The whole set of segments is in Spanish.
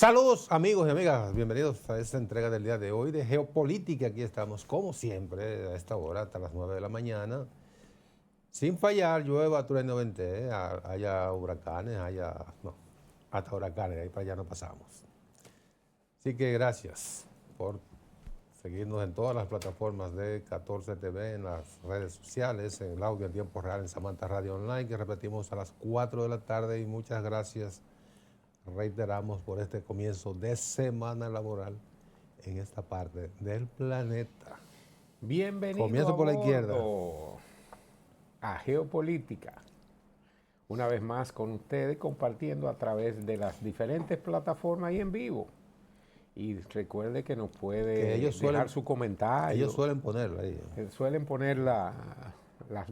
Saludos amigos y amigas, bienvenidos a esta entrega del día de hoy de Geopolítica. Aquí estamos como siempre a esta hora hasta las 9 de la mañana. Sin fallar, llueva, truene, vente, haya huracanes, hasta huracanes, ahí para allá no pasamos. Así que gracias por seguirnos en todas las plataformas de 14 TV, en las redes sociales, en el audio en tiempo real en Samantha Radio Online, que repetimos a las 4 de la tarde, y muchas gracias. Reiteramos por este comienzo de semana laboral en esta parte del planeta. Bienvenido Comienzo a por la izquierda. A Geopolítica. Una vez más con ustedes, compartiendo a través de las diferentes plataformas y en vivo. Y recuerde que nos puede dejar su comentario. Ellos suelen ponerlo ahí. Suelen poner las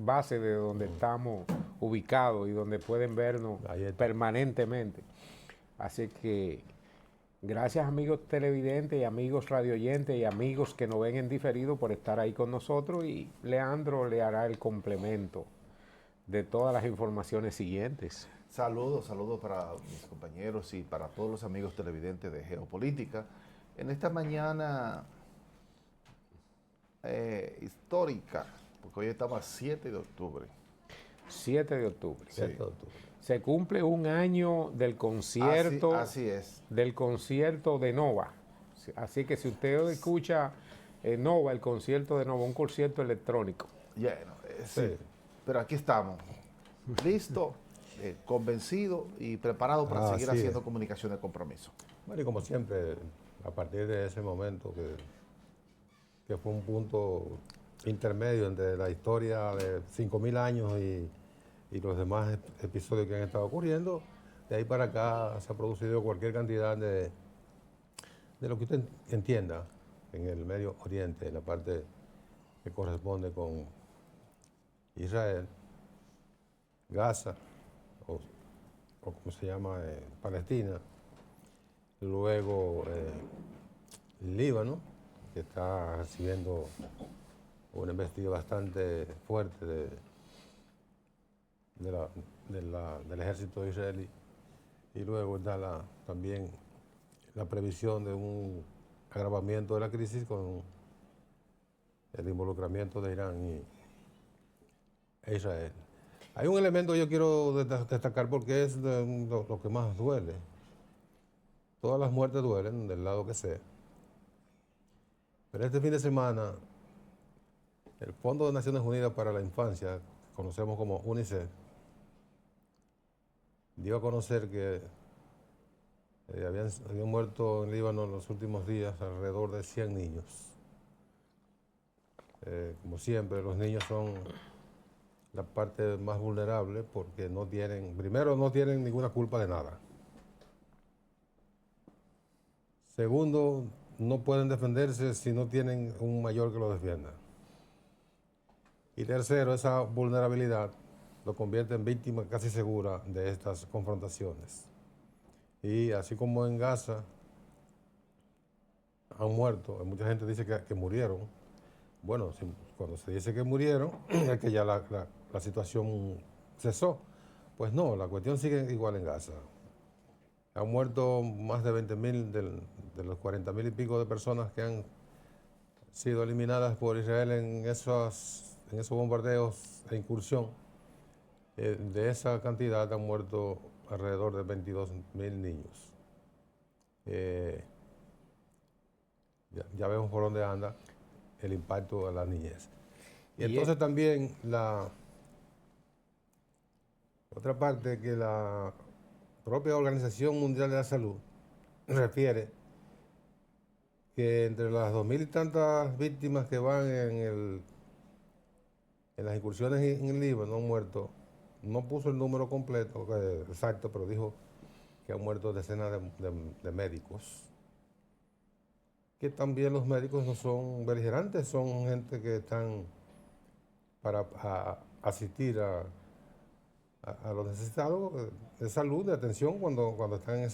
bases de donde estamos ubicados y donde pueden vernos permanentemente. Así que gracias amigos televidentes y amigos radioyentes y amigos que nos ven en diferido por estar ahí con nosotros, y Leandro le hará el complemento de todas las informaciones siguientes. Saludos para mis compañeros y para todos los amigos televidentes de Geopolítica. En esta mañana histórica, porque hoy estamos a 7 de octubre. 7 de octubre. Sí. 7 de octubre. Se cumple un año del concierto. Así es. Del concierto de Nova. Así que si usted escucha Nova, el concierto de Nova, un concierto electrónico. Bueno, sí. Pero aquí estamos, listo, convencido y preparado para seguir haciendo comunicación de compromiso. Bueno, y como siempre, a partir de ese momento que fue un punto intermedio entre la historia de 5.000 años y los demás episodios que han estado ocurriendo, de ahí para acá se ha producido cualquier cantidad de lo que usted entienda en el Medio Oriente, en la parte que corresponde con Israel, Gaza, o como se llama, Palestina, luego Líbano, que está recibiendo una embestida bastante fuerte del ejército israelí, y luego está también la previsión de un agravamiento de la crisis con el involucramiento de Irán e Israel. Hay un elemento que yo quiero destacar porque es lo que más duele. Todas las muertes duelen, del lado que sea. Pero este fin de semana, el Fondo de Naciones Unidas para la Infancia, que conocemos como UNICEF, dio a conocer que habían muerto en Líbano en los últimos días alrededor de 100 niños. Como siempre, los niños son la parte más vulnerable porque no tienen ninguna culpa de nada. Segundo, no pueden defenderse si no tienen un mayor que lo defienda. Y tercero, esa vulnerabilidad lo convierte en víctima casi segura de estas confrontaciones. Y así como en Gaza han muerto, mucha gente dice que murieron. Bueno, cuando se dice que murieron, es que ya la situación cesó. Pues no, la cuestión sigue igual en Gaza. Han muerto más de 20.000 de los 40.000 y pico de personas que han sido eliminadas por Israel en esos bombardeos e incursión. De esa cantidad han muerto alrededor de 22.000 niños. Ya vemos por dónde anda el impacto de la niñez. Y entonces también la otra parte, que la propia Organización Mundial de la Salud refiere que entre las 2.000 y tantas víctimas que van en las incursiones en el Líbano han muerto, no puso el número completo, exacto, pero dijo que han muerto decenas de médicos. Que también los médicos no son beligerantes, son gente que están para asistir a los necesitados de salud, de atención, cuando están en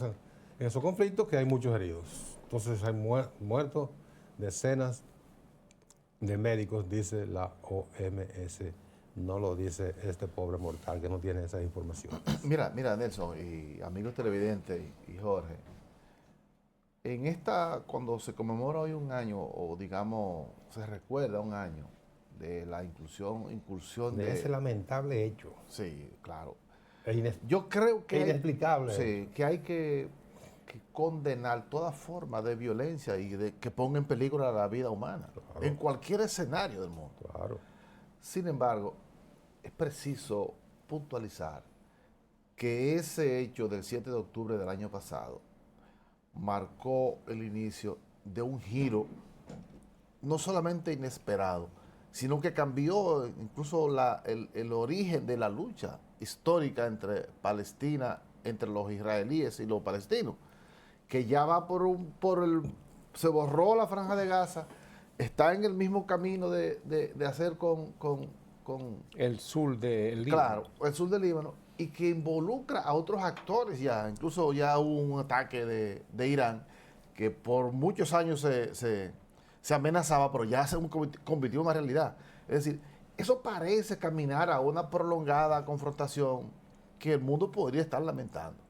esos conflictos, que hay muchos heridos. Entonces hay muertos decenas de médicos, dice la OMS. No lo dice este pobre mortal que no tiene esa información. Mira, Nelson y amigos televidentes y Jorge, cuando se conmemora hoy un año, o digamos, se recuerda un año de la incursión de ese lamentable hecho. Sí, claro. Yo creo que inexplicable. Sí, que hay que condenar toda forma de violencia y de que ponga en peligro la vida humana, claro, en cualquier escenario del mundo. Claro. Sin embargo, es preciso puntualizar que ese hecho del 7 de octubre del año pasado marcó el inicio de un giro no solamente inesperado, sino que cambió incluso el origen de la lucha histórica entre Palestina, entre los israelíes y los palestinos, que ya va se borró la Franja de Gaza, está en el mismo camino de hacer con el sur del Líbano. Claro, el sur del Líbano, y que involucra a otros actores ya. Incluso ya hubo un ataque de Irán que por muchos años se amenazaba, pero ya se convirtió en una realidad. Es decir, eso parece caminar a una prolongada confrontación que el mundo podría estar lamentando.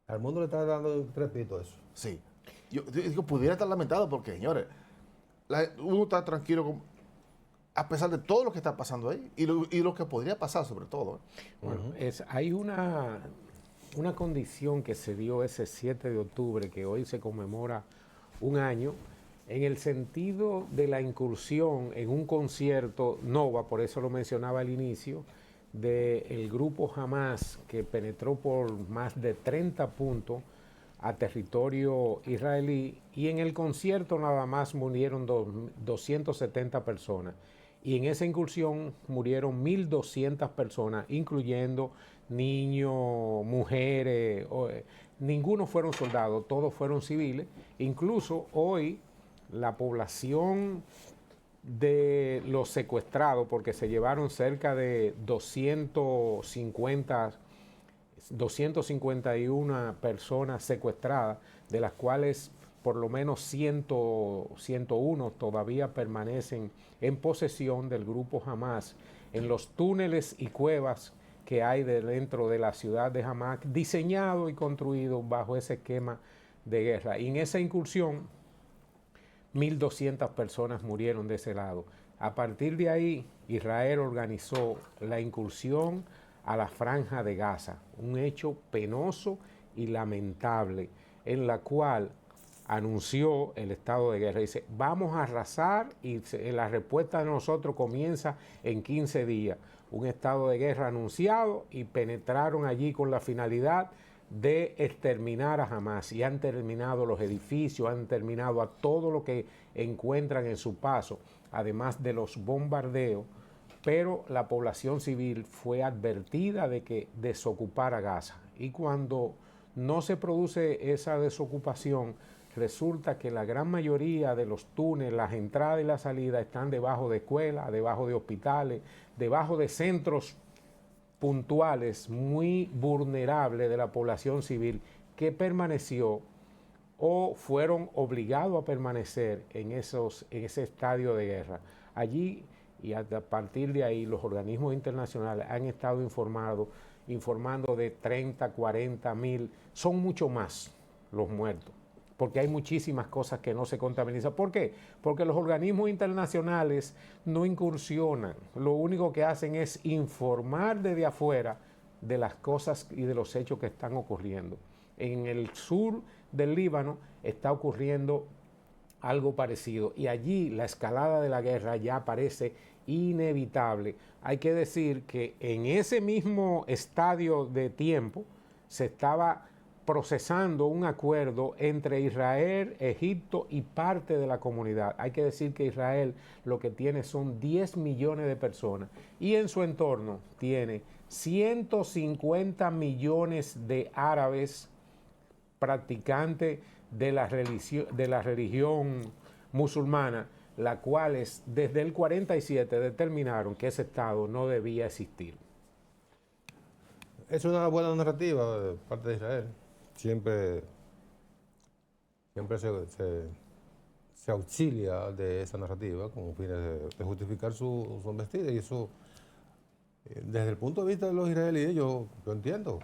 Al mundo le está dando trepito eso. Sí. Yo digo, pudiera estar lamentado porque, señores, uno está tranquilo a pesar de todo lo que está pasando ahí y lo que podría pasar sobre todo. Bueno, hay una condición que se dio ese 7 de octubre, que hoy se conmemora un año, en el sentido de la incursión en un concierto Nova, por eso lo mencionaba al inicio, del grupo Hamas, que penetró por más de 30 puntos a territorio israelí, y en el concierto nada más murieron 270 personas. Y en esa incursión murieron 1.200 personas, incluyendo niños, mujeres, ninguno fueron soldados, todos fueron civiles. Incluso hoy la población de los secuestrados, porque se llevaron cerca de 251 personas secuestradas, de las cuales por lo menos 101 todavía permanecen en posesión del grupo Hamas en los túneles y cuevas que hay dentro de la ciudad de Hamas, diseñado y construido bajo ese esquema de guerra. Y en esa incursión, 1.200 personas murieron de ese lado. A partir de ahí, Israel organizó la incursión a la Franja de Gaza, un hecho penoso y lamentable, en la cual anunció el estado de guerra. Dice, vamos a arrasar, y la respuesta de nosotros comienza en 15 días. Un estado de guerra anunciado, y penetraron allí con la finalidad de exterminar a Hamas, y han terminado los edificios, han terminado a todo lo que encuentran en su paso, además de los bombardeos, pero la población civil fue advertida de que desocupara Gaza, y cuando no se produce esa desocupación, resulta que la gran mayoría de los túneles, las entradas y las salidas están debajo de escuelas, debajo de hospitales, debajo de centros puntuales muy vulnerables de la población civil que permaneció o fueron obligados a permanecer en ese estadio de guerra. Allí, y a partir de ahí, los organismos internacionales han estado informando de 30, 40 mil, son mucho más los muertos, porque hay muchísimas cosas que no se contabilizan. ¿Por qué? Porque los organismos internacionales no incursionan, lo único que hacen es informar desde afuera de las cosas y de los hechos que están ocurriendo. En el sur del Líbano está ocurriendo algo parecido, y allí la escalada de la guerra ya parece inevitable. Hay que decir que en ese mismo estadio de tiempo se estaba procesando un acuerdo entre Israel, Egipto y parte de la comunidad. Hay que decir que Israel lo que tiene son 10 millones de personas, y en su entorno tiene 150 millones de árabes practicantes de la religión musulmana, las cuales desde el 47 determinaron que ese Estado no debía existir. Es una buena narrativa de parte de Israel. Siempre se auxilia de esa narrativa con fines de justificar su embestida, y eso, desde el punto de vista de los israelíes, yo entiendo.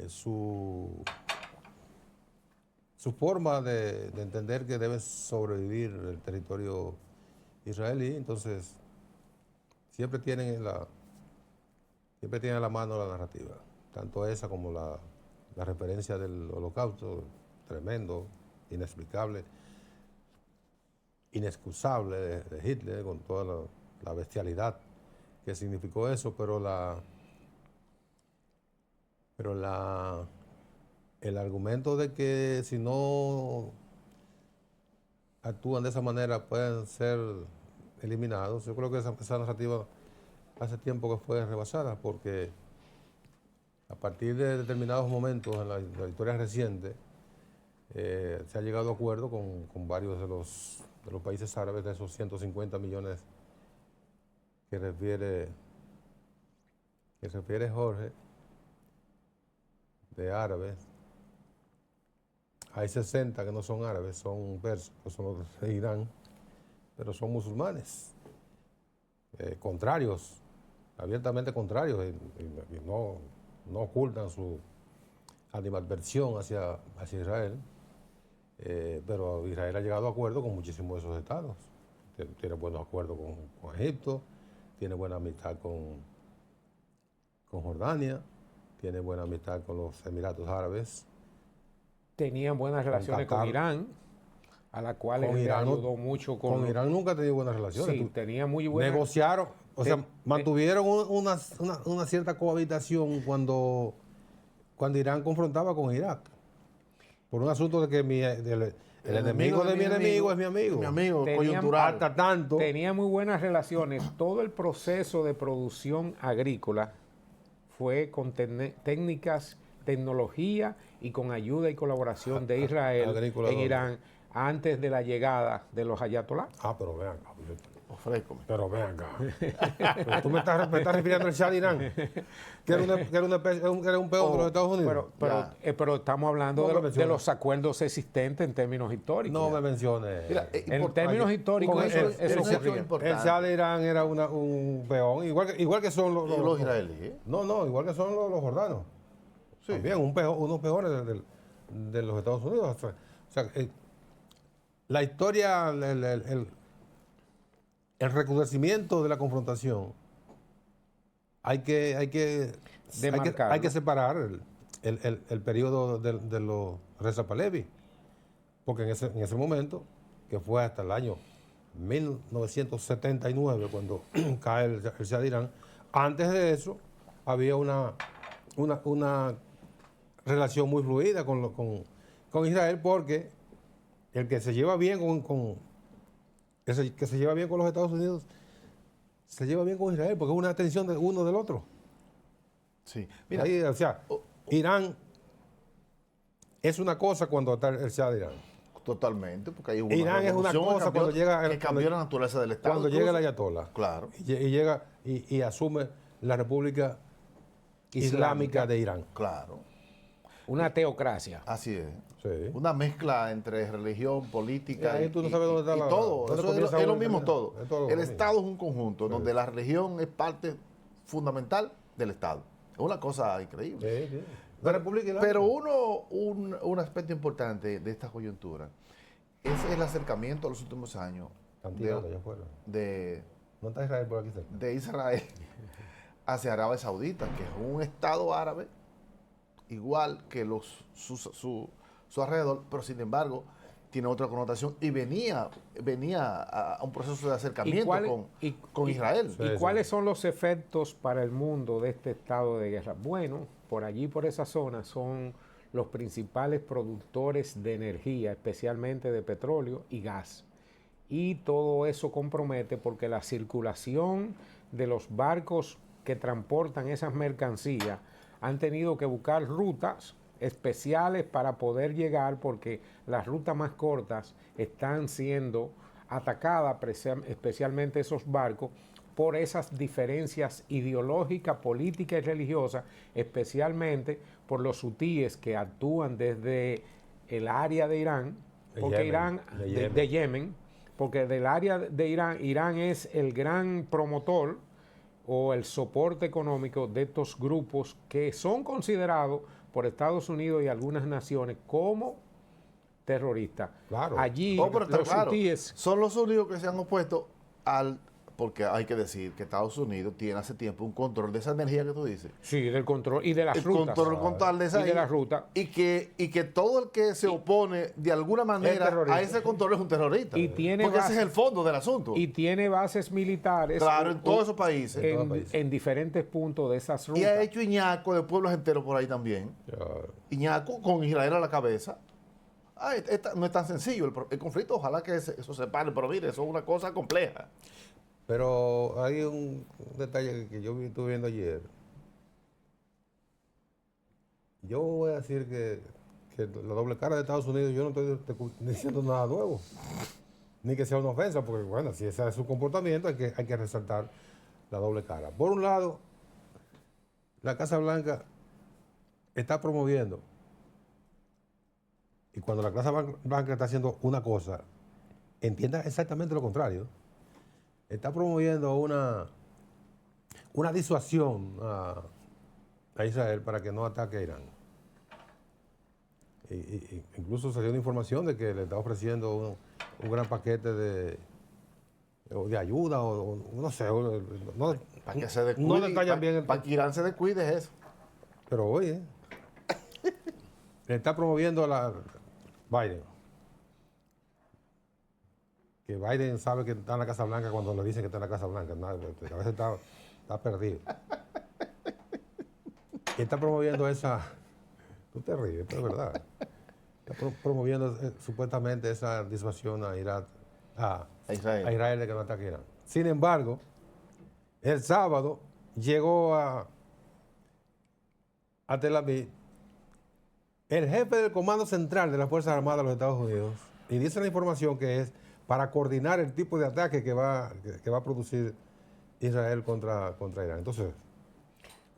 su forma de entender que debe sobrevivir el territorio israelí. Entonces, siempre tienen a la mano la narrativa, tanto esa como la referencia del holocausto, tremendo, inexplicable, inexcusable de Hitler, con toda la bestialidad que significó eso, pero el argumento de que si no actúan de esa manera pueden ser eliminados, yo creo que esa narrativa hace tiempo que fue rebasada, porque a partir de determinados momentos en la historia reciente se ha llegado a acuerdo con varios de los países árabes, de esos 150 millones que refiere Jorge, de árabes. Hay 60 que no son árabes, son persas, que son los de Irán, pero son musulmanes, contrarios, abiertamente contrarios, y no ocultan su animadversión hacia Israel, pero Israel ha llegado a acuerdo con muchísimos de esos estados. Tiene buenos acuerdos con Egipto, tiene buena amistad con Jordania, tiene buena amistad con los Emiratos Árabes. Tenían buenas relaciones con Irán, a la cual él ayudó mucho. Con Irán nunca ha tenido buenas relaciones. Sí, tenía muy buenas. Negociaron, mantuvieron una cierta cohabitación cuando Irán confrontaba con Irak. Por un asunto de que el enemigo de mi enemigo es mi amigo. Mi amigo, coyuntural. Hasta tanto. Tenía muy buenas relaciones. Todo el proceso de producción agrícola fue con técnicas, tecnología y con ayuda y colaboración de Israel en Irán antes de la llegada de los ayatolás. Pero vean acá. Ofrécome. Pero vean acá. Pero tú me estás refiriendo al Shah de Irán, que era un peón de los Estados Unidos. Pero estamos hablando de los acuerdos existentes en términos históricos. No me menciones. Mira, en términos históricos, eso ocurría. El Shah de Irán era un peón, igual que son los israelíes. No, igual que son los jordanos. Sí. También unos peones de los Estados Unidos. O sea, la historia, el recrudecimiento de la confrontación, hay que separar el periodo de los Reza Pahlavi, porque en ese momento, que fue hasta el año 1979, cuando cae el Shah de Irán, antes de eso había una relación muy fluida con Israel, porque el que se lleva bien que se lleva bien con los Estados Unidos, se lleva bien con Israel, porque es una extensión de uno del otro. Sí. Mira, o sea, Irán es una cosa cuando está el Shah de Irán. Totalmente, porque hay Irán es una cosa cuando llega que cambió la naturaleza del Estado. Cuando llega el ayatolá. Claro. Y llega y asume la República Islámica de Irán. Claro. Una teocracia. Así es. Sí. Una mezcla entre religión, política y tú no sabes dónde está todo. Eso es lo mismo todo. El Estado es un conjunto donde la religión es parte fundamental del Estado. Es una cosa increíble. Sí. La República Islámica. Pero un aspecto importante de esta coyuntura es el acercamiento a los últimos años no está Israel por aquí cerca. De Israel hacia Arabia Saudita, que es un Estado árabe igual que su alrededor, pero sin embargo tiene otra connotación y venía a un proceso de acercamiento con Israel. ¿Y cuáles son los efectos para el mundo de este estado de guerra? Bueno, por allí, por esa zona, son los principales productores de energía, especialmente de petróleo y gas. Y todo eso compromete porque la circulación de los barcos que transportan esas mercancías han tenido que buscar rutas especiales para poder llegar, porque las rutas más cortas están siendo atacadas, especialmente esos barcos, por esas diferencias ideológicas, políticas y religiosas, especialmente por los hutíes que actúan desde el área de Irán, de Yemen, porque del área de Irán es el gran promotor o el soporte económico de estos grupos que son considerados por Estados Unidos y algunas naciones como terroristas. Claro. Allí Pero está los claro, hutíes, son los únicos que se han opuesto al... Porque hay que decir que Estados Unidos tiene hace tiempo un control de esa energía que tú dices. sí, del control y de las El rutas. control total de esa y de la ruta. Y que todo el que se opone de alguna manera terrorista. a ese control es un terrorista. Y tiene porque ese base- es el fondo del asunto. Y tiene bases militares. Claro, en todos esos países. En diferentes puntos de esas rutas. Y ha hecho Iñaco de pueblos enteros por ahí también. Ya, Iñaco con Israel a la cabeza. No es tan sencillo el conflicto. Ojalá que eso se pare, pero mire, eso es una cosa compleja. pero hay un detalle que yo estuve viendo ayer. Yo voy a decir que la doble cara de Estados Unidos, yo no estoy diciendo nada nuevo, ni que sea una ofensa, porque bueno, si ese es su comportamiento, hay que resaltar la doble cara. Por un lado, la Casa Blanca está promoviendo, y cuando la Casa Blanca está haciendo una cosa, entienda exactamente lo contrario. Está promoviendo una disuasión a Israel para que no ataque a Irán. Incluso salió una información de que le está ofreciendo un gran paquete de ayuda o no sé. Para que se descuide. No detallan bien Para que Irán se descuide es eso. Pero oye, le está promoviendo a Biden. Que Biden sabe que está en la Casa Blanca cuando le dicen que está en la Casa Blanca. A veces está perdido. Y está promoviendo esa... Tú te ríes, pero es verdad. Está promoviendo supuestamente esa disuasión a Israel de que no ataque a Irán. Sin embargo, el sábado llegó a Tel Aviv el jefe del Comando Central de las Fuerzas Armadas de los Estados Unidos y dice la información que es para coordinar el tipo de ataque que va a producir Israel contra Irán. Entonces,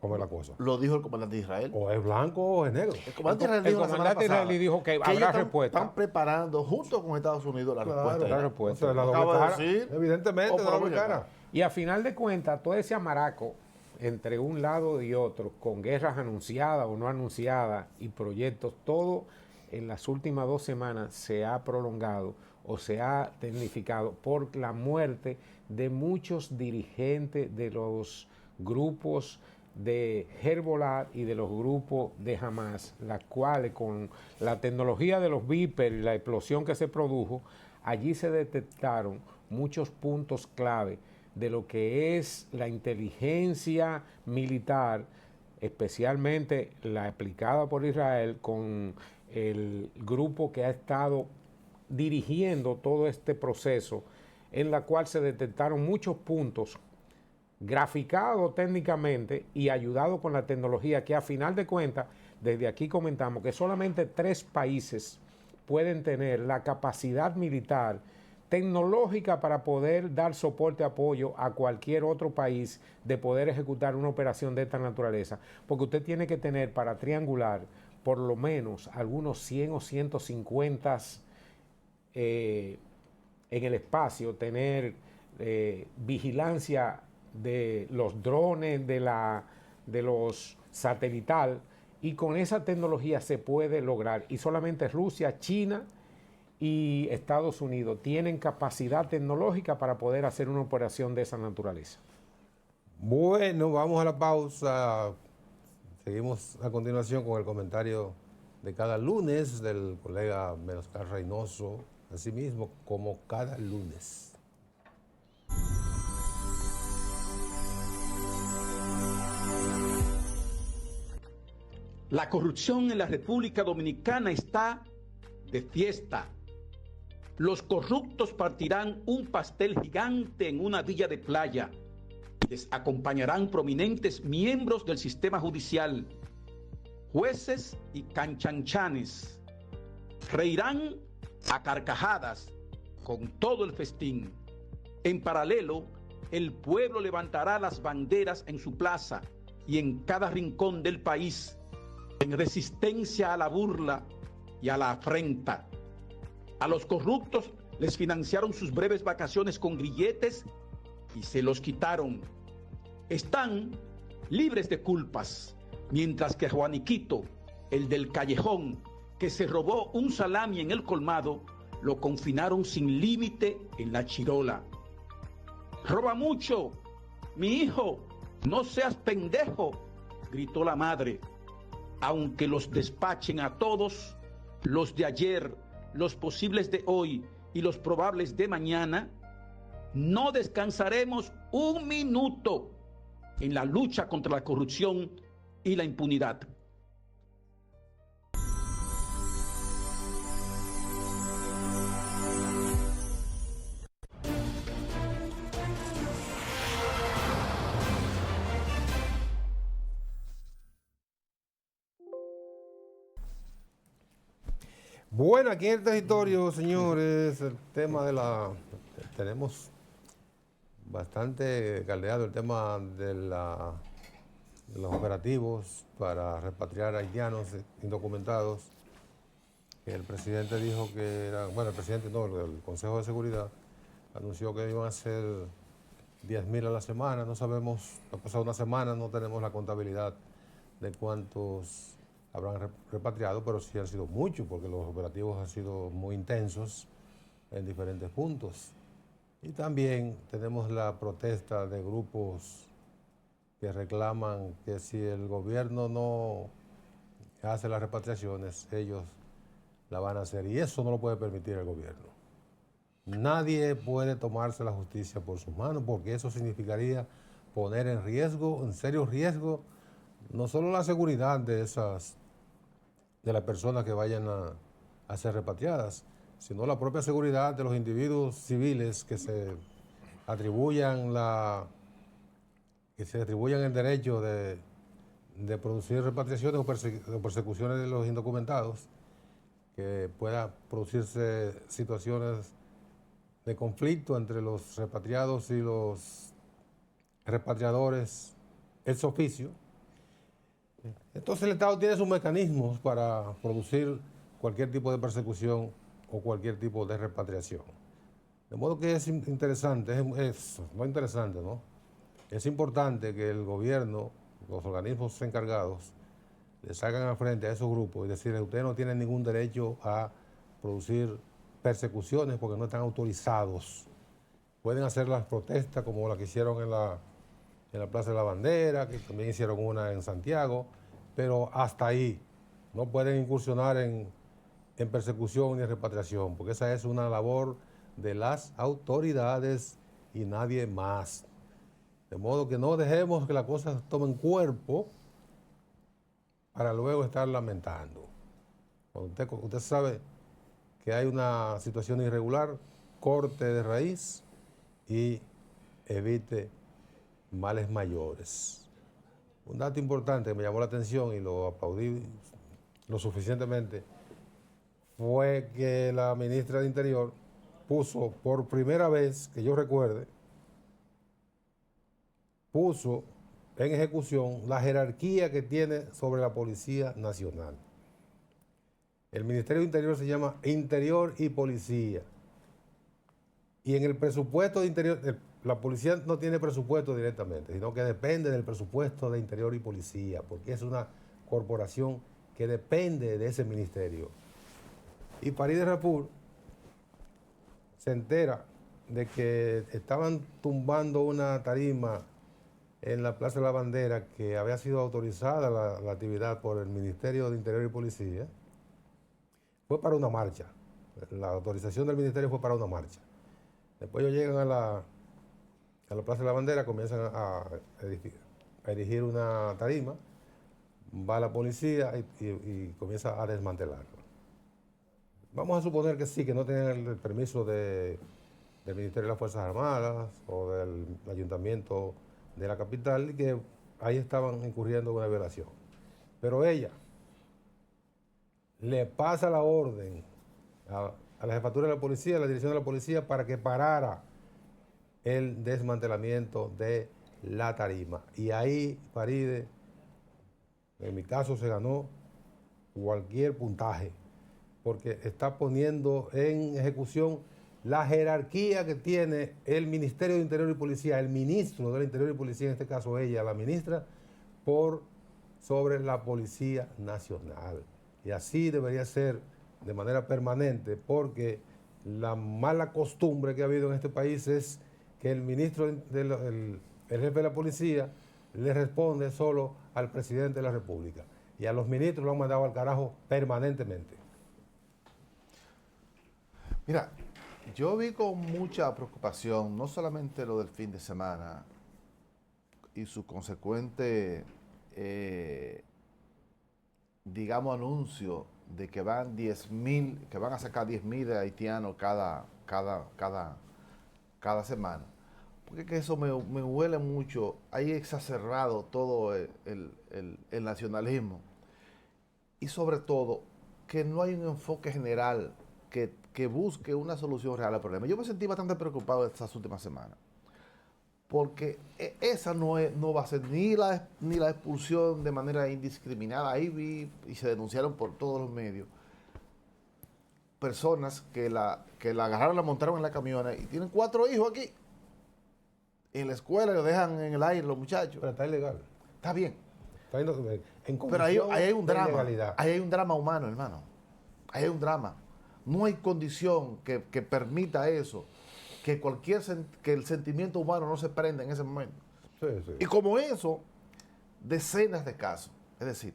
¿cómo es la cosa? Lo dijo el comandante de Israel. O es blanco o es negro. El comandante El comandante israelí dijo que habrá ellos respuesta. Están preparando junto con Estados Unidos la respuesta. la respuesta. O sea, la Lo doble acabo de cara, decir. evidentemente, Oh, la doble pero cara. Y a final de cuentas, todo ese amaraco entre un lado y otro, con guerras anunciadas o no anunciadas y proyectos, todo en las últimas 2 semanas se ha prolongado o se ha tecnificado por la muerte de muchos dirigentes de los grupos de Hezbollah y de los grupos de Hamas, las cuales con la tecnología de los Viper y la explosión que se produjo, allí se detectaron muchos puntos clave de lo que es la inteligencia militar, especialmente la aplicada por Israel con el grupo que ha estado dirigiendo todo este proceso, en la cual se detectaron muchos puntos graficados técnicamente y ayudados con la tecnología, que a final de cuentas, desde aquí comentamos que solamente 3 países pueden tener la capacidad militar tecnológica para poder dar soporte, apoyo a cualquier otro país de poder ejecutar una operación de esta naturaleza, porque usted tiene que tener para triangular por lo menos algunos 100 o 150 en el espacio, tener vigilancia de los drones, de los satelital, y con esa tecnología se puede lograr, y solamente Rusia, China y Estados Unidos tienen capacidad tecnológica para poder hacer una operación de esa naturaleza. Bueno, vamos a la pausa. Seguimos a continuación con el comentario de cada lunes del colega Menoscar Reynoso, así mismo como cada lunes. La corrupción en la República Dominicana está de fiesta. Los corruptos partirán un pastel gigante en una villa de playa. Les acompañarán prominentes miembros del sistema judicial, jueces y canchanchanes. Reirán a carcajadas con todo el festín. En paralelo, el pueblo levantará las banderas en su plaza y en cada rincón del país, en resistencia a la burla y a la afrenta. A los corruptos les financiaron sus breves vacaciones con grilletes y se los quitaron. Están libres de culpas, mientras que Juaniquito, el del callejón, que se robó un salami en el colmado, lo confinaron sin límite en la chirola. Roba mucho, mi hijo, no seas pendejo, gritó la madre. Aunque los despachen a todos, los de ayer, los posibles de hoy y los probables de mañana, no descansaremos un minuto en la lucha contra la corrupción y la impunidad. Bueno, aquí en el territorio, señores, el tema de la... Tenemos bastante caldeado el tema de los operativos para repatriar haitianos indocumentados. El presidente dijo que era... Bueno, el presidente no, el Consejo de Seguridad anunció que iban a ser 10.000 a la semana. No sabemos, ha pasado una semana, no tenemos la contabilidad de cuántos habrán repatriado, pero sí han sido muchos, porque los operativos han sido muy intensos en diferentes puntos. Y también tenemos la protesta de grupos que reclaman que si el gobierno no hace las repatriaciones, ellos la van a hacer. Y eso no lo puede permitir el gobierno. Nadie puede tomarse la justicia por sus manos, porque eso significaría poner en riesgo, en serio riesgo, no solo la seguridad de las personas que vayan a ser repatriadas, sino la propia seguridad de los individuos civiles que se atribuyan el derecho de producir repatriaciones o persecuciones de los indocumentados, que pueda producirse situaciones de conflicto entre los repatriados y los repatriadores ex oficio. Entonces el Estado tiene sus mecanismos para producir cualquier tipo de persecución o cualquier tipo de repatriación. De modo que es interesante, no interesante, ¿no? Es importante que el gobierno, los organismos encargados, le salgan al frente a esos grupos y decirles: ustedes no tienen ningún derecho a producir persecuciones porque no están autorizados. Pueden hacer las protestas como la que hicieron en la Plaza de la Bandera, que también hicieron una en Santiago, pero hasta ahí. No pueden incursionar en persecución ni repatriación, porque esa es una labor de las autoridades y nadie más. De modo que no dejemos que las cosas tomen cuerpo para luego estar lamentando. Cuando usted sabe que hay una situación irregular, corte de raíz y evite males mayores. Un dato importante que me llamó la atención y lo aplaudí lo suficientemente fue que la ministra de Interior puso, por primera vez que yo recuerde, puso en ejecución la jerarquía que tiene sobre la Policía Nacional. El Ministerio de Interior se llama Interior y Policía. Y en el presupuesto de Interior, la policía no tiene presupuesto directamente, sino que depende del presupuesto de Interior y Policía, porque es una corporación que depende de ese ministerio. Y Farideh Raful se entera de que estaban tumbando una tarima en la Plaza de la Bandera que había sido autorizada la actividad por el Ministerio de Interior y Policía. Fue para una marcha. La autorización del ministerio fue para una marcha. Después ellos llegan a la Plaza de la Bandera, comienzan a erigir una tarima, va la policía y comienza a desmantelarlo. Vamos a suponer que sí, que no tienen el permiso del Ministerio de las Fuerzas Armadas o del Ayuntamiento de la capital, y que ahí estaban incurriendo en una violación. Pero ella le pasa la orden a la jefatura de la policía, a la dirección de la policía, para que parara el desmantelamiento de la tarima. Y ahí Farideh, en mi caso, se ganó cualquier puntaje, porque está poniendo en ejecución la jerarquía que tiene el Ministerio de Interior y Policía, el ministro del Interior y Policía, en este caso ella, la ministra, por sobre la Policía Nacional. Y así debería ser de manera permanente, porque la mala costumbre que ha habido en este país es que el ministro, el jefe de la policía, le responde solo al presidente de la República. Y a los ministros lo han mandado al carajo permanentemente. Mira, yo vi con mucha preocupación, no solamente lo del fin de semana y su consecuente, digamos, anuncio de que van 10.000, que van a sacar 10.000 haitianos cada semana. Porque que eso me huele mucho, hay exacerbado todo el nacionalismo. Y sobre todo, que no hay un enfoque general que busque una solución real al problema. Yo me sentí bastante preocupado estas últimas semanas, porque esa no va a ser ni la expulsión de manera indiscriminada. Ahí vi y se denunciaron por todos los medios personas que la agarraron, la montaron en la camioneta y tienen 4 hijos aquí en la escuela y lo dejan en el aire los muchachos. Pero está ilegal. Está bien. Está en Pero ahí hay un drama. ilegalidad. Ahí hay un drama humano, hermano. Ahí hay un drama. No hay condición que permita eso, que que el sentimiento humano no se prenda en ese momento. Sí, sí. Y como eso, decenas de casos. Es decir,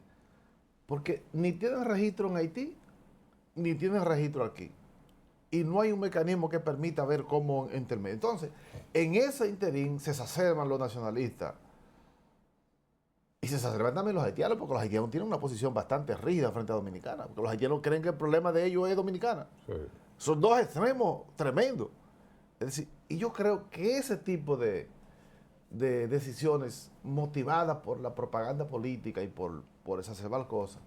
porque ni tienen registro en Haití, ni tienen registro aquí. Y no hay un mecanismo que permita ver cómo intermedio. Entonces, en ese interín se exacerban los nacionalistas. Y se exacerban también los haitianos, porque los haitianos tienen una posición bastante rígida frente a Dominicana, porque los haitianos creen que el problema de ellos es Dominicana. Sí. Son dos extremos tremendos. Es decir, y yo creo que ese tipo de decisiones motivadas por la propaganda política y por exacerbar cosas,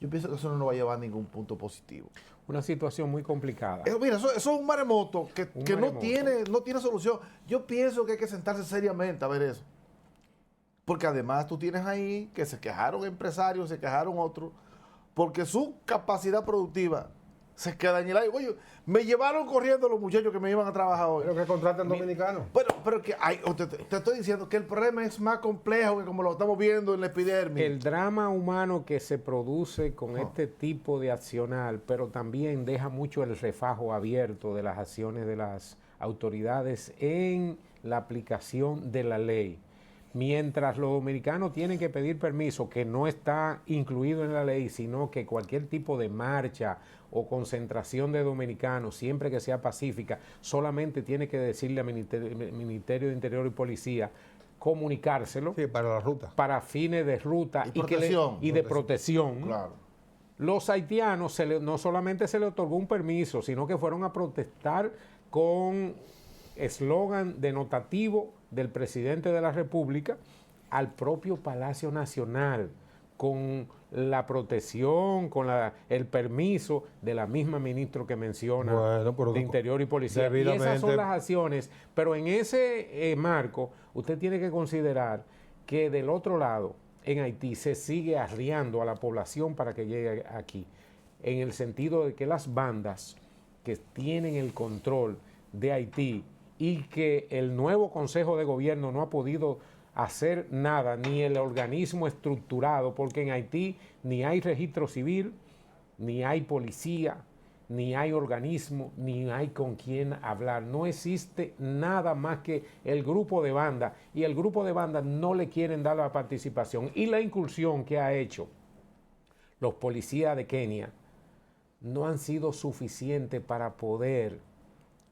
yo pienso que eso no nos va a llevar a ningún punto positivo. Una situación muy complicada. Mira, eso es un maremoto que no tiene solución. Yo pienso que hay que sentarse seriamente a ver eso. Porque además tú tienes ahí que se quejaron empresarios, se quejaron otros, porque su capacidad productiva se queda en el aire. Oye, me llevaron corriendo los muchachos que me iban a trabajar hoy. Pero que contratan dominicanos. Pero que te estoy diciendo que el problema es más complejo que como lo estamos viendo en la epidermis. El drama humano que se produce con este tipo de accionar, pero también deja mucho el refajo abierto de las acciones de las autoridades en la aplicación de la ley. Mientras los dominicanos tienen que pedir permiso, que no está incluido en la ley, sino que cualquier tipo de marcha o concentración de dominicanos, siempre que sea pacífica, solamente tiene que decirle al Ministerio de Interior y Policía, comunicárselo. Sí, para la ruta. Para fines de ruta y de protección. Claro. Los haitianos no solamente se les otorgó un permiso, sino que fueron a protestar con eslogan denotativo del presidente de la República al propio Palacio Nacional, con la protección, con el permiso de la misma ministra que menciona de Interior y Policía. Y esas son las acciones, pero en ese marco usted tiene que considerar que del otro lado, en Haití, se sigue arriando a la población para que llegue aquí, en el sentido de que las bandas que tienen el control de Haití y que el nuevo Consejo de Gobierno no ha podido hacer nada, ni el organismo estructurado, porque en Haití ni hay registro civil, ni hay policía, ni hay organismo, ni hay con quién hablar. No existe nada más que el grupo de banda, y el grupo de banda no le quieren dar la participación. Y la incursión que ha hecho los policías de Kenia no han sido suficientes para poder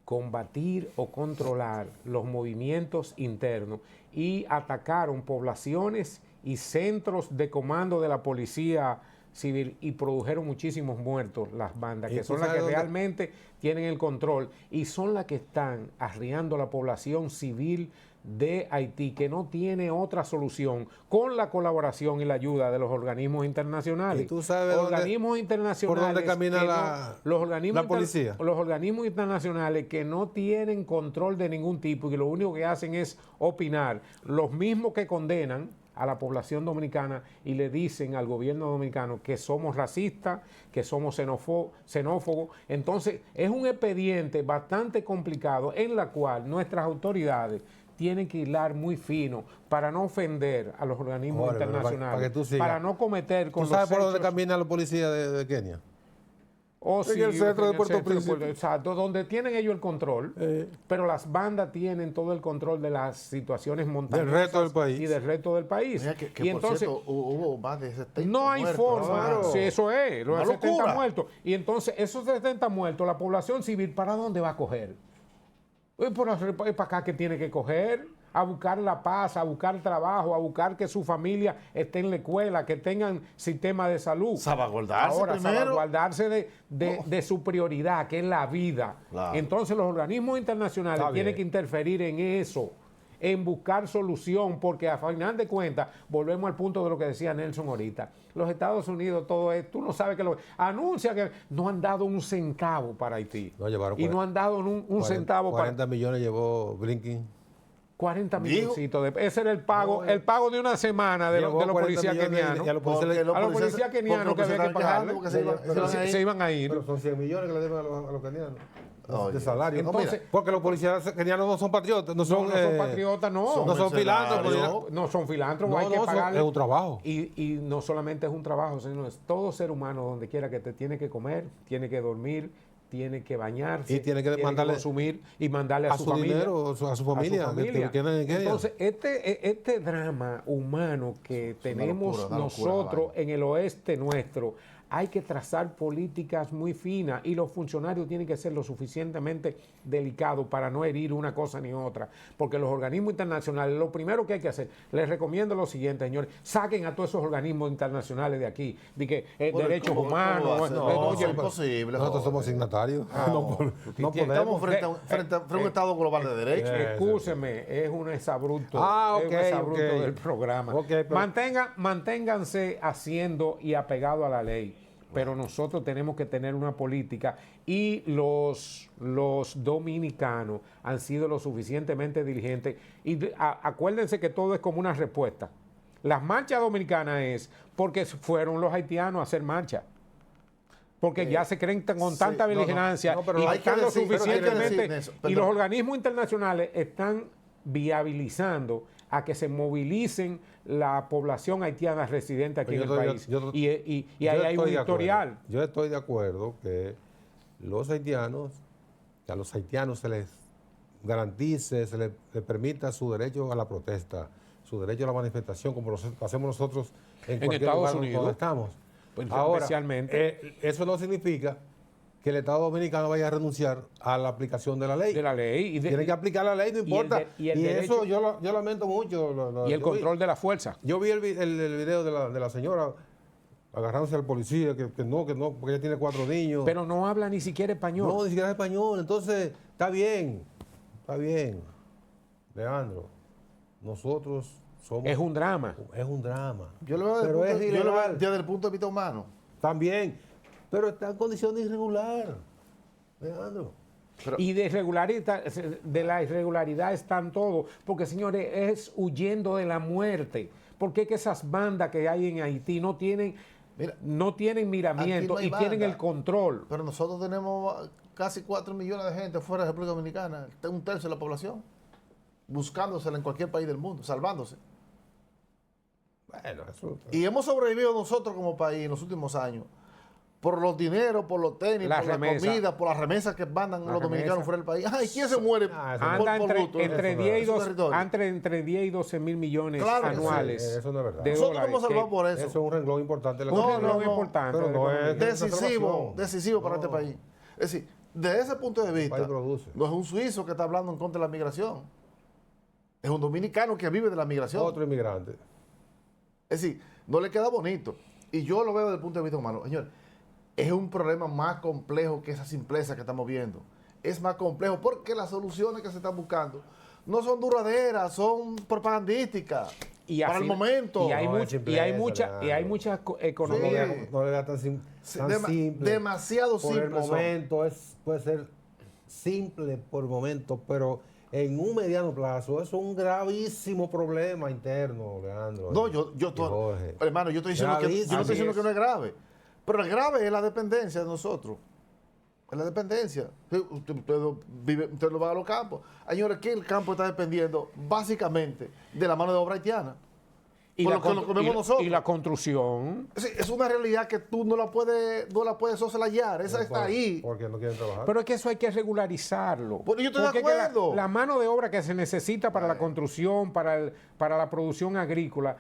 combatir o controlar los movimientos internos, y atacaron poblaciones y centros de comando de la policía civil y produjeron muchísimos muertos las bandas, que son las que realmente tienen el control y son las que están arriando a la población civil de Haití, que no tiene otra solución con la colaboración y la ayuda de los organismos internacionales. ¿Y tú sabes organismos internacionales por dónde camina la policía? Los organismos internacionales que no tienen control de ningún tipo y que lo único que hacen es opinar, los mismos que condenan a la población dominicana y le dicen al gobierno dominicano que somos racistas, que somos xenófobos. Entonces es un expediente bastante complicado en la cual nuestras autoridades tienen que hilar muy fino para no ofender a los organismos Jorge, internacionales, para que tú sigas. para no cometer con ¿Tú sabes los por dónde hechos. caminan los policías de Kenia? Oh, En sí, el centro de el Puerto centro Príncipe. Exacto, donde tienen ellos el control, pero las bandas tienen todo el control de las situaciones montañosas Del resto del país. y del resto del país. Mira que y por entonces cierto, hubo más de 70 no hay muertos. forma, Claro. sí, eso es, los Una 70 locura. muertos. Y entonces esos 70 muertos, la población civil, ¿para dónde va a coger? Es para acá que tiene que coger, a buscar la paz, a buscar trabajo, a buscar que su familia esté en la escuela, que tengan sistema de salud. Salvaguardarse Ahora, primero. salvaguardarse de su prioridad, que es la vida. Claro. Entonces los organismos internacionales Está tienen bien. que interferir en eso, en buscar solución, porque a final de cuentas, volvemos al punto de lo que decía Nelson ahorita. Los Estados Unidos, todo esto, tú no sabes que lo anuncia que no han dado un centavo para Haití. No, llevaron y no han dado un centavo 40 millones llevó Blinken. 40 Digo- milloncitos. Ese era el pago de una semana de los 40 policías millones kenianos. y a los policías Porque le- A los policías kenianos que había que pagarle. porque se iban- Se iban a ir. Pero son 100 millones que le deben a los kenianos. Oye, de salario. entonces- Porque los policías kenianos no son patriotas, no son, No son patriotas, no. no son filántropos. mercenarios. No son filántropos, No, hay que no, pagarle. es un trabajo. Y no solamente es un trabajo, sino es todo ser humano, donde quiera que te tiene que comer, tiene que dormir, tiene que bañarse, Y tiene que mandarle consumir y mandarle a, a su su familia. dinero, a su familia, que tienen en Kenia. Entonces, este drama humano que tenemos una locura, nosotros la vaina. en el oeste nuestro, hay que trazar políticas muy finas y los funcionarios tienen que ser lo suficientemente delicados para no herir una cosa ni otra. Porque los organismos internacionales, lo primero que hay que hacer, les recomiendo lo siguiente, señores, saquen a todos esos organismos internacionales de aquí, de que Bueno, derechos ¿cómo va a humanos, ser? oye, No, oye, es imposible. Nosotros joder. somos signatarios. No tienes- Estamos podemos. frente a un Estado global de derecho. Excúseme, es un exabrupto, Ah, es un ok, exabrupto ok. del programa. Ok, pero- Manténganse haciendo y apegados a la ley, pero nosotros tenemos que tener una política y los dominicanos han sido lo suficientemente diligentes. Y acuérdense que todo es como una respuesta. Las marchas dominicanas es porque fueron los haitianos a hacer marcha. Porque ya se creen con sí, tanta no, no, beligerancia no, pero y hay que están lo decir- pero hay que suficientemente. decir eso, Y perdón. los organismos internacionales están viabilizando a que se movilicen la población haitiana residente aquí en el Yo estoy de- país. yo- y Yo ahí hay un estoy de acuerdo. historial. Yo estoy de acuerdo que los haitianos, que a los haitianos se les garantice, se les permita su derecho a la protesta, su derecho a la manifestación, como lo hacemos nosotros en cualquier Estados lugar Unidos. donde estamos. Pues, Ahora, especialmente. eso no significa que el Estado Dominicano vaya a renunciar a la aplicación de la ley. De la ley. Tiene que aplicar la ley, no importa. y el eso derecho- yo lamento mucho. Y el yo vi- control de la fuerza. Yo vi el video de la señora agarrándose al policía, que no, porque ella tiene 4 niños. Pero no habla ni siquiera español. No, ni siquiera es español. Entonces, está bien. Leandro, nosotros somos... Es un drama. Es un drama. Yo lo veo Pero es ilegal. desde el punto de vista humano. También. Pero está en condición de irregular. Leandro. Pero- Y de la irregularidad están todos. Porque, señores, es huyendo de la muerte. Porque es que esas bandas que hay en Haití no tienen, Mira, miramiento aquí no hay y tienen banda. el control. Pero nosotros tenemos casi 4 millones de gente fuera de la República Dominicana, un tercio de la población, buscándosela en cualquier país del mundo, salvándose. Bueno, eso... Y hemos sobrevivido nosotros como país en los últimos años por los dineros, por los tenis, La por remesa. la comida, por las remesas que mandan La los dominicanos remesa. fuera del país. Ay, ¿quién se muere Ah, eso por, Anda por luto? entre Eso 10 y Su 12 territorio. entre 10 y 12 mil millones Claro que sí. anuales. Eso no es verdad. de Nosotros dólares, hemos salvado que- por Eso eso. es un renglón importante de la Un No, economía. renglón no, importante. pero de la no es- economía. Decisivo, decisivo para este No. país. Es decir, de ese punto de vista, país produce. no es un suizo que está hablando en contra de la migración. Es un dominicano que vive de la migración. Otro inmigrante. Es decir, no le queda bonito. Y yo lo veo desde el punto de vista humano. Señor, es un problema más complejo que esa simpleza que estamos viendo. Es más complejo porque las soluciones que se están buscando no son duraderas, son propagandísticas. Y para al el fin- momento. Y hay, No, es simpleza, y hay muchas No economías. no le da tan, tan simple. Demasiado Por simple. el momento puede ser simple por el momento, pero en un mediano plazo eso es un gravísimo problema interno, Leandro. No, y Jorge. hermano, yo estoy diciendo que, yo no Gravísimo. estoy diciendo Así que no es grave. Pero el grave es la dependencia de nosotros. en la dependencia. Usted lo va a los campos. Señores, aquí el campo está dependiendo básicamente de la mano de obra haitiana. Y Por la, lo que lo comemos nosotros. y la construcción. Sí, es una realidad que tú no la puedes soslayar. Esa está ahí. Porque no quieren trabajar. Pero es que eso hay que regularizarlo. Bueno, yo estoy de Porque es que acuerdo. la mano de obra que se necesita para la construcción, para la producción agrícola,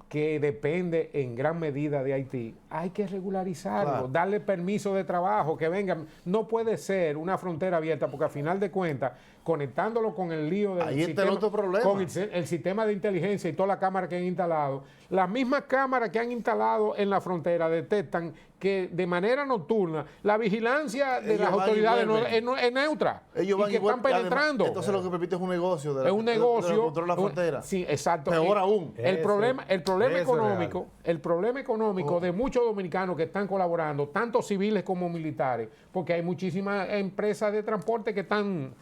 que depende en gran medida de Haití, hay que regularizarlo, Claro. darle permiso de trabajo, que vengan. No puede ser una frontera abierta, porque al final de cuentas, conectándolo con el lío del Ahí está el otro problema. con el sistema de inteligencia y toda la cámara que han instalado, las mismas cámaras que han instalado en la frontera detectan que de manera nocturna la vigilancia de Ellos las van y autoridades vuelven. es neutra. Ellos y van que vuelven. están penetrando. Entonces lo que permite es un negocio. Es un negocio. De control de la frontera. Sí, exacto. Peor aún. El Eso- problema eso es económico de muchos dominicanos que están colaborando, tanto civiles como militares, porque hay muchísimas empresas de transporte que están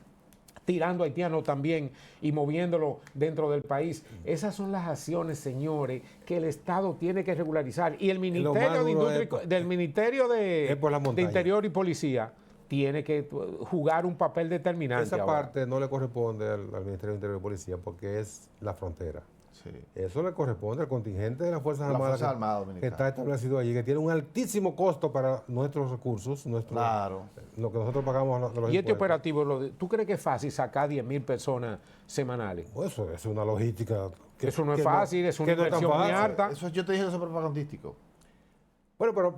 tirando haitianos también y moviéndolo dentro del país. Esas son las acciones, señores, que el Estado tiene que regularizar. Y el Ministerio más de duro Industria, es del Ministerio es por la de montaña. Interior y Policía tiene que jugar un papel determinante. Esa ahora. parte no le corresponde al Ministerio de Interior y Policía porque es la frontera. Sí. Eso le corresponde al contingente de las Fuerzas La Armadas, Fuerza Armada que Dominicana. está establecido allí, que tiene un altísimo costo para nuestros recursos, Claro. lo que nosotros pagamos de los Y este impuestos. operativo, ¿tú crees que es fácil sacar 10,000 personas semanales? Pues eso es una logística. Eso no es fácil, es una que no tan inversión muy fácil. alta. Eso yo te dije que eso es propagandístico. Bueno, pero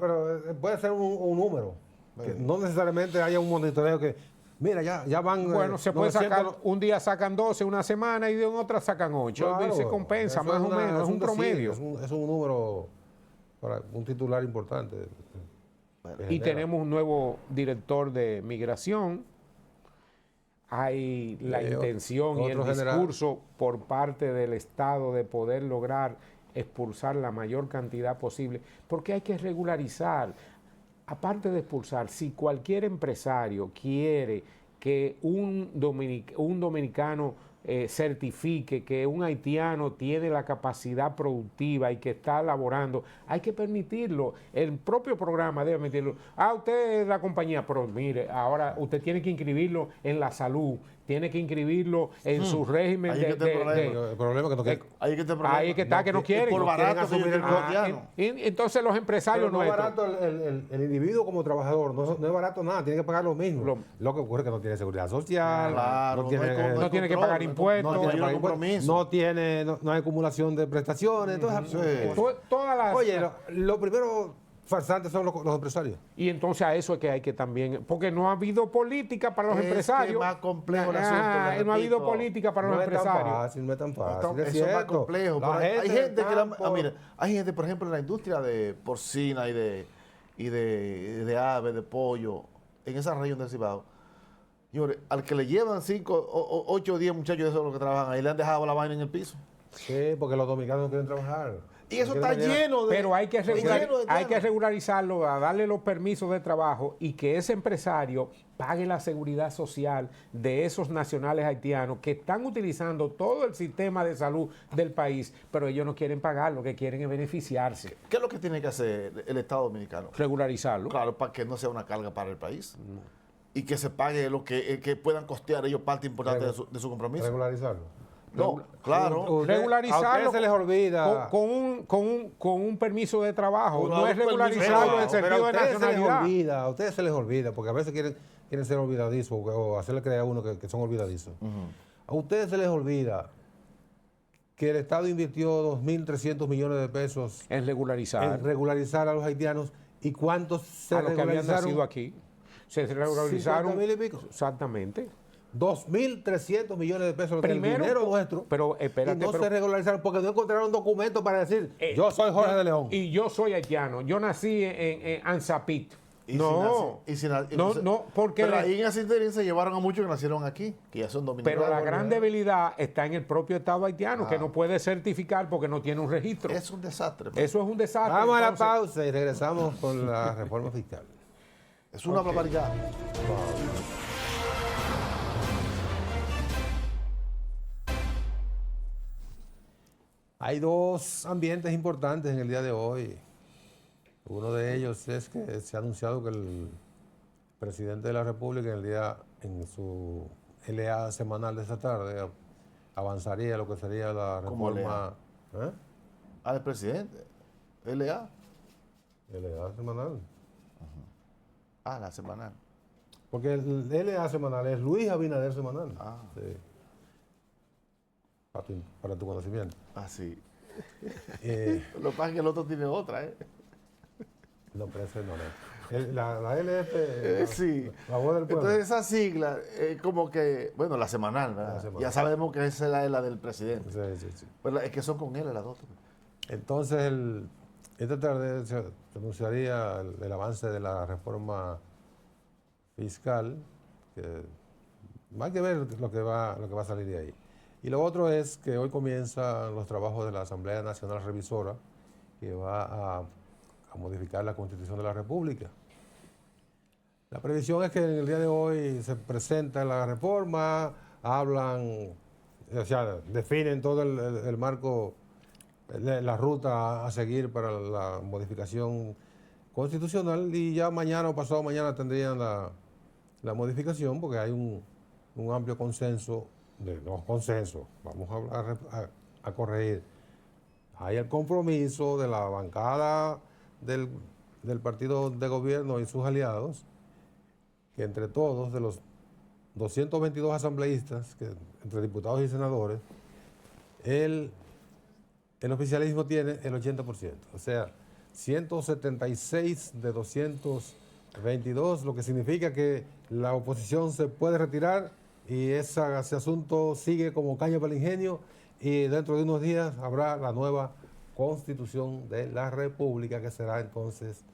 puede ser un número. Que no necesariamente haya un monitoreo que, mira, ya van. Bueno, se puede 900. sacar, un día sacan 12 una semana y de otra sacan 8. Claro, se compensa eso más o una- menos, es un decir, promedio. es un número para un titular importante. que Y genera. tenemos un nuevo director de migración. Hay la Y intención y el otro general. discurso por parte del Estado de poder lograr expulsar la mayor cantidad posible, porque hay que regularizar. Aparte de expulsar, si cualquier empresario quiere que un dominicano certifique que un haitiano tiene la capacidad productiva y que está laborando, hay que permitirlo. El propio programa debe permitirlo. Usted es la compañía, pero mire, ahora usted tiene que inscribirlo en la salud, tiene que inscribirlo en su régimen Ahí es que está el problema. El problema es que no quieren- Ahí es que está el problema. ahí es que está, que no quieren. Por No barato quieren que ellos asumir el quieren costo. haitiano. Y entonces los empresarios Pero no es nuestros... barato el individuo como trabajador, no es barato nada, tiene que pagar lo mismo. Lo que ocurre es que no tiene seguridad social, Claro, no tiene, no tiene que pagar impuestos. no tiene que No hay pagar impuestos, compromiso. no hay acumulación de prestaciones. Sí. Todas las... Oye, lo primero farsantes son los empresarios. Y entonces a eso es que hay que también, porque no ha habido política para los Es que empresarios. es más complejo el asunto, le no ha habido repito. política para No los es tan empresarios. fácil, no es tan fácil. Eso es es más cierto. complejo. La pero hay gente del que campo- mira, hay gente, por ejemplo, en la industria de porcina y de ave, de pollo, en esa región del Cibao. Señores, al que le llevan 5, 8 o 10 muchachos de esos los que trabajan ahí, le han dejado la vaina en el piso. Sí, porque los dominicanos no quieren trabajar. Y eso No está quieren venir a- lleno de. Pero hay que, está lleno de hay que haitianos. regularizarlo, a darle los permisos de trabajo y que ese empresario pague la seguridad social de esos nacionales haitianos que están utilizando todo el sistema de salud del país, pero ellos no quieren pagar, lo que quieren es beneficiarse. ¿Qué es lo que tiene que hacer el Estado Dominicano? Regularizarlo. Claro, para que no sea una carga para el país. Y que se pague lo que puedan costear ellos parte importante de su compromiso. Regularizarlo. No, claro. Regularizarlo A ustedes se les olvida. con un permiso de trabajo. Con No es un permiso de regularizarlo en trabajo, el Pero sentido a de ustedes se les nacionalidad. olvida, a ustedes se les olvida, porque a veces quieren ser olvidadizos o hacerle creer a uno que son olvidadizos. A ustedes se les olvida que el Estado invirtió 2.300 millones de pesos En regularizar en regularizar a los haitianos y cuántos se a los que habían regularizaron. nacido aquí. Se regularizaron. 50,000 y pico. Exactamente. 2.300 millones de pesos, lo que es el Primero, dinero nuestro. pero y espérate, no pero- se regularizaron porque no encontraron documento para decir, yo soy Jorge de León. Y yo soy haitiano. Yo nací en Anzapit. Y No, no, porque Pero ahí en esa interín se llevaron a muchos que nacieron aquí, que ya son dominicanos. pero la gran debilidad está en el propio Estado haitiano, que no puede certificar porque no tiene un registro. Es un desastre. Eso es un desastre. Vamos a la Entonces, pausa y regresamos con la reforma fiscal. Es una barbaridad. Hay dos ambientes importantes en el día de hoy. Uno de ellos es que se ha anunciado que el presidente de la República en su LA semanal de esta tarde avanzaría lo que sería la ¿Cómo reforma. Al presidente. LA. LA semanal. La semanal. Porque el LA semanal es Luis Abinader semanal. Sí. Para tu conocimiento. Sí. Lo que pasa es que el otro tiene otra, No, pero ese no es. La LF. Sí. La voz del pueblo. Entonces esa sigla, como que, bueno, la semanal, ¿verdad? La semanal. Ya sabemos que esa es la del presidente. Sí. Pero es que son con él las dos. Entonces, esta tarde se anunciaría el avance de la reforma fiscal, que hay que ver lo que va a salir de ahí. Y lo otro es que hoy comienzan los trabajos de la Asamblea Nacional Revisora, que va a modificar la Constitución de la República. La previsión es que en el día de hoy se presenta la reforma, definen todo el marco, la ruta a seguir para la modificación constitucional, y ya mañana o pasado mañana tendrían la modificación, porque hay un amplio consenso, vamos a corregir. Hay el compromiso de la bancada del partido de gobierno y sus aliados, que entre todos, de los 222 asambleístas, entre diputados y senadores, el oficialismo tiene el 80%. O sea, 176 de 222, lo que significa que la oposición se puede retirar y ese asunto sigue como caña para el ingenio, y dentro de unos días habrá la nueva Constitución de la República, que será entonces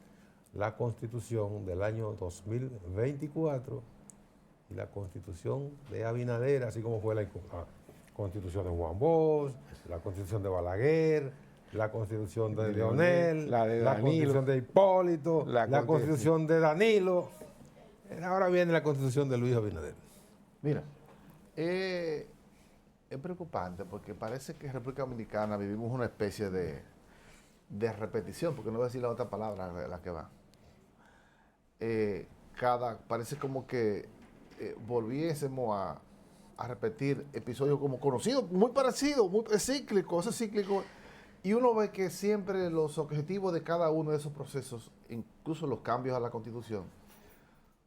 la Constitución del año 2024 y la Constitución de Abinader, así como fue la Constitución de Juan Bosch, la Constitución de Balaguer, la Constitución de Leonel, la Constitución de Hipólito, la Constitución de Danilo. Ahora viene la Constitución de Luis Abinader. Mira, es preocupante porque parece que en República Dominicana vivimos una especie de repetición, porque no voy a decir la otra palabra, la que va. Parece como que volviésemos a repetir episodios como conocidos, muy parecidos, es cíclico, y uno ve que siempre los objetivos de cada uno de esos procesos, incluso los cambios a la Constitución,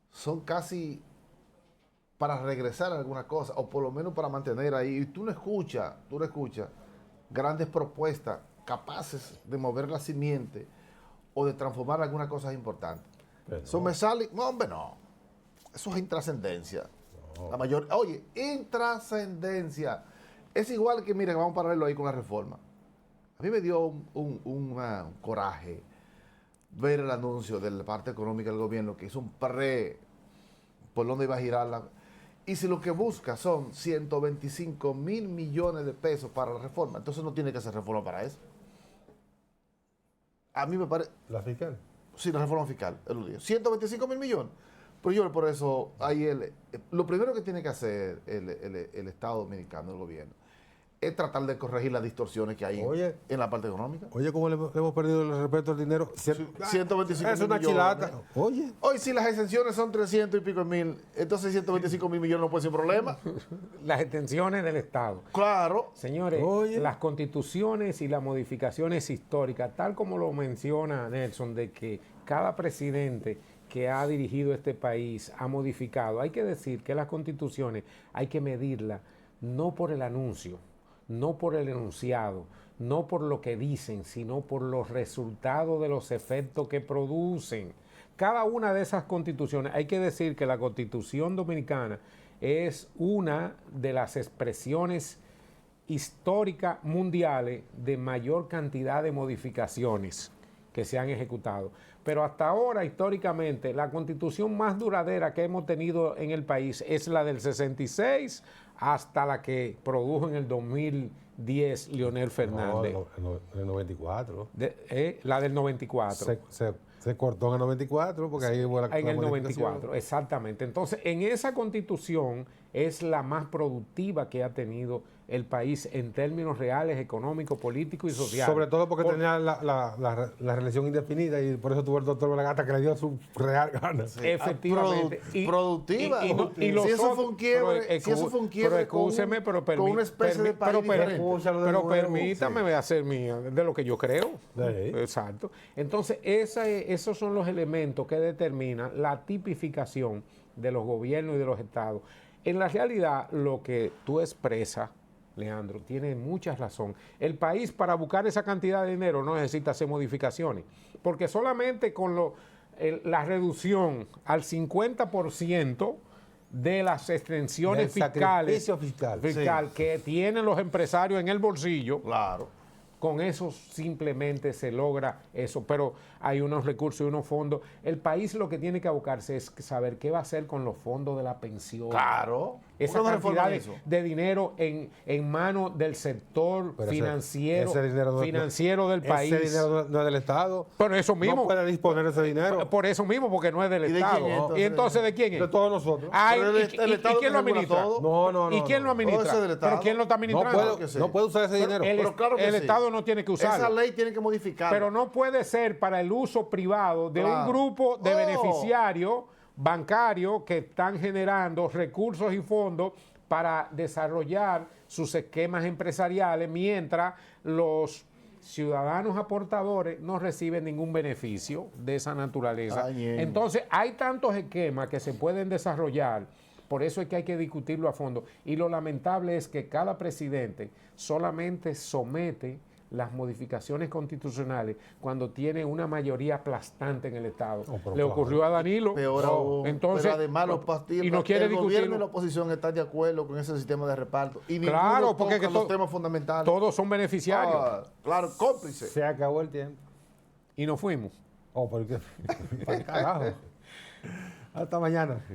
son casi para regresar a alguna cosa, o por lo menos para mantener ahí. Y tú no escuchas grandes propuestas capaces de mover la simiente o de transformar algunas cosas importantes. Eso me sale, no, hombre, no. Eso es intrascendencia. No. La mayor, oye, intrascendencia. Es igual que, mire, vamos a pararlo ahí con la reforma. A mí me dio un coraje ver el anuncio de la parte económica del gobierno, que hizo un por dónde iba a girar la. Y si lo que busca son 125 mil millones de pesos para la reforma, entonces no tiene que hacer reforma para eso. A mí me parece. ¿La fiscal? Sí, la reforma fiscal, 125 mil millones. Pero yo por eso, lo primero que tiene que hacer el Estado Dominicano, el gobierno, es tratar de corregir las distorsiones que hay en la parte económica. Oye, ¿cómo le hemos perdido el respeto al dinero? 125 es una millones. chilata. Oye. Hoy si las exenciones son 300 y pico mil, entonces 125 mil millones no puede ser problema. Las extensiones del Estado. Claro. Señores, las constituciones y las modificaciones históricas, tal como lo menciona Nelson, de que cada presidente que ha dirigido este país ha modificado, hay que decir que las constituciones hay que medirlas no por el anuncio, no por el enunciado, no por lo que dicen, sino por los resultados de los efectos que producen. Cada una de esas constituciones, hay que decir que la Constitución Dominicana es una de las expresiones históricas mundiales de mayor cantidad de modificaciones que se han ejecutado. Pero hasta ahora, históricamente, la constitución más duradera que hemos tenido en el país es la del 66 hasta la que produjo en el 2010 Leonel Fernández. No, el 94. La del 94. Se cortó en el 94 porque ahí hubo en el 94, exactamente. Entonces, en esa constitución es la más productiva que ha tenido el país en términos reales, económicos, políticos y sociales. Sobre todo porque tenía la reelección indefinida y por eso tuvo el doctor Balagata que le dio su real gana. Sí. Efectivamente. Productiva. Y si eso fue un quiebre, pero escúcheme, con una especie de país diferente. Pero permítame hacer mía, de lo que yo creo. Sí. Exacto. Entonces, esos son los elementos que determinan la tipificación de los gobiernos y de los estados. En la realidad, lo que tú expresas, Leandro, tiene mucha razón. El país, para buscar esa cantidad de dinero, no necesita hacer modificaciones, porque solamente con la reducción al 50% de las extensiones fiscales que tienen los empresarios en el bolsillo, claro, con eso simplemente se logra eso, pero hay unos recursos y unos fondos. El país lo que tiene que abocarse es saber qué va a hacer con los fondos de la pensión. Claro. Esa cantidad de dinero en manos del sector financiero del país. Ese dinero no es del Estado. Pero eso mismo. No puede disponer ese dinero. Por eso mismo, porque no es del Estado. ¿Y entonces de quién es? De todos nosotros. ¿Y quién lo administra? No. ¿Y quién lo administra? ¿Pero quién lo está administrando? No puede usar ese dinero. Pero claro que el Estado no tiene que usarlo. Esa ley tiene que modificarla. Pero no puede ser para el uso privado de un grupo de beneficiarios bancarios que están generando recursos y fondos para desarrollar sus esquemas empresariales mientras los ciudadanos aportadores no reciben ningún beneficio de esa naturaleza. Entonces, hay tantos esquemas que se pueden desarrollar, por eso es que hay que discutirlo a fondo. Y lo lamentable es que cada presidente solamente somete las modificaciones constitucionales cuando tiene una mayoría aplastante en el Estado. Le ocurrió a Danilo. Peor aún. Entonces, pero además los partidos, y no quiere el gobierno discutirlo. y la oposición están de acuerdo con ese sistema de reparto. Y claro, porque toca los temas fundamentales. Todos son beneficiarios. Claro, cómplices. Se acabó el tiempo. Y nos fuimos. ¿Por qué? Para el carajo. Hasta mañana.